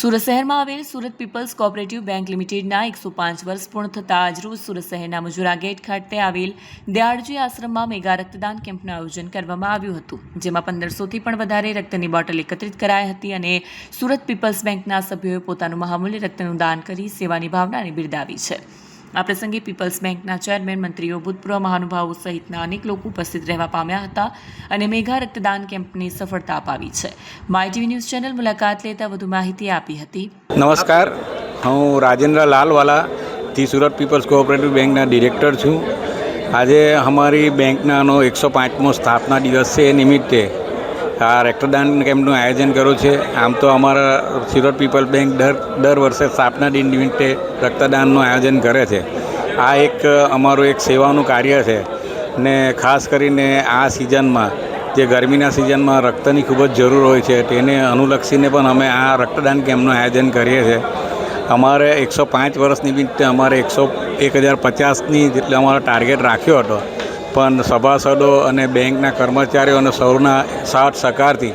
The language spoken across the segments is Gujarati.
સુરત શહેરમાં આવેલ સુરત પીપલ્સ કોઓપરેટિવ બેંક લિમિટેડના 105 વર્ષ પૂર્ણ થતાં આજરોજ સુરત શહેરના મજુરા ગેટ ખાતે આવેલ દયાળજી આશ્રમમાં મેગા રક્તદાન કેમ્પનું આયોજન કરવામાં આવ્યું હતું, જેમાં 1500થી પણ વધારે રક્તની બોટલ એકત્રિત કરાઈ હતી અને સુરત પીપલ્સ બેંકના સભ્યોએ પોતાનું મહામૂલ્ય રક્તનું દાન કરી સેવાની ભાવનાને બિરદાવી છે. આ પ્રસંગે પીપલ્સ બેંકના ચેરમેન, મંત્રીઓ, ભૂતપૂર્વ મહાનુભાવો સહિતના અનેક લોકો ઉપસ્થિત રહેવા પામ્યા હતા અને મેગા રક્તદાન કેમ્પની સફળતા અપાવી છે. માય ટીવી ન્યૂઝ ચેનલ મુલાકાત લેતા વધુ માહિતી આપી હતી. નમસ્કાર, હું રાજેન્દ્ર લાલવાલાથી સુરત પીપલ્સ કોઓપરેટિવ બેંકના ડિરેક્ટર છું. આજે અમારી બેંકનાનો 105મો સ્થાપના દિવસ છે. એ નિમિત્તે આ રક્તદાન કેમ્પનું આયોજન કર્યું છે. આમ તો અમારા સુરત પીપલ્સ બેંક દર વર્ષે સ્થાપના દિન નિમિત્તે રક્તદાનનું આયોજન કરે છે. આ એક અમારું એક સેવાનું કાર્ય છે ને ખાસ કરીને આ સિઝનમાં, જે ગરમીના સિઝનમાં રક્તની ખૂબ જ જરૂર હોય છે, તેને અનુલક્ષીને પણ અમે આ રક્તદાન કેમ્પનું આયોજન કરીએ છીએ. અમારે 105 વર્ષ નિમિત્તે અમારે 1050ની જેટલો અમારો ટાર્ગેટ રાખ્યો હતો, પણ સભાસદો અને બેંકના કર્મચારીઓ અને સૌના સાથ સહકારથી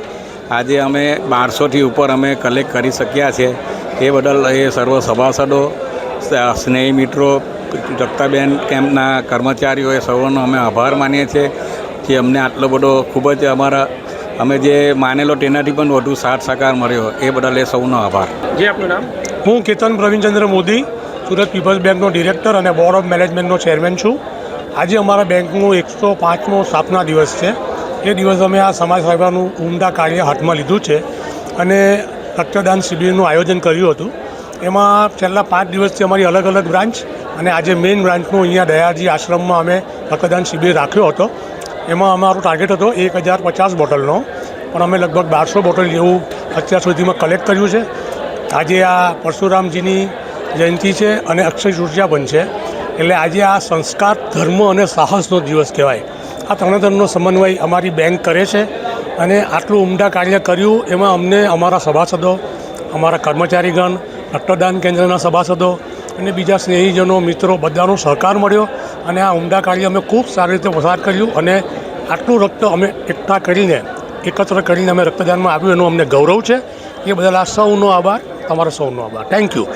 આજે અમે 1200થી ઉપર અમે કલેક્ટ કરી શક્યા છે. એ બદલ એ સર્વ સભાસદો, સ્નેહી મિત્રો, રક્તદાન કેમ્પના કર્મચારીઓએ સૌનો અમે આભાર માનીએ છીએ કે અમને આટલો બધો ખૂબ જ અમે જે માનેલો તેનાથી પણ વધુ સાથ સહકાર મળ્યો. એ બદલ એ સૌનો આભાર. જે આપનું નામ? હું કેતન પ્રવીણચંદ્ર મોદી, સુરત પીપલ્સ બેંકનો ડિરેક્ટર અને બોર્ડ ઓફ મેનેજમેન્ટનો ચેરમેન છું. આજે અમારા બેંકનો 105મો સ્થાપના દિવસ છે. એ દિવસ અમે આ સમાજ સેવાનું ઉમદા કાર્ય હાથમાં લીધું છે અને રક્તદાન શિબિરનું આયોજન કર્યું હતું. એમાં છેલ્લા 5 દિવસથી અમારી અલગ અલગ બ્રાન્ચ અને આજે મેઇન બ્રાન્ચનું અહીંયા દયાળજી આશ્રમમાં અમે રક્તદાન શિબિર રાખ્યો હતો. એમાં અમારો ટાર્ગેટ હતો 1050 બોટલનો, પણ અમે લગભગ 1200 બોટલ જેવું અત્યાર સુધીમાં કલેક્ટ કર્યું છે. આજે આ પરશુરામજીની જયંતિ છે અને અક્ષય તૃતીયા પણ છે, એટલે આજે આ સંસ્કાર, ધર્મ અને સાહસનો દિવસ કહેવાય. આ ત્રણેયનો સમન્વય અમારી બેંક કરે છે અને આટલું ઉમદા કાર્ય કર્યું એમાં અમને અમારા સભાસદો, અમારા કર્મચારીગણ, રક્તદાન કેન્દ્રના સભાસદો અને બીજા સ્નેહીજનો, મિત્રો બધાનો સહકાર મળ્યો અને આ ઉમદા કાર્ય અમે ખૂબ સારી રીતે પસાર કર્યું અને આટલું રક્ત અમે એકત્ર કરીને અમે રક્તદાનમાં આપ્યું એનું અમને ગૌરવ છે. એ બદલ આ સૌનો આભાર, તમારો સૌનો આભાર. Thank you.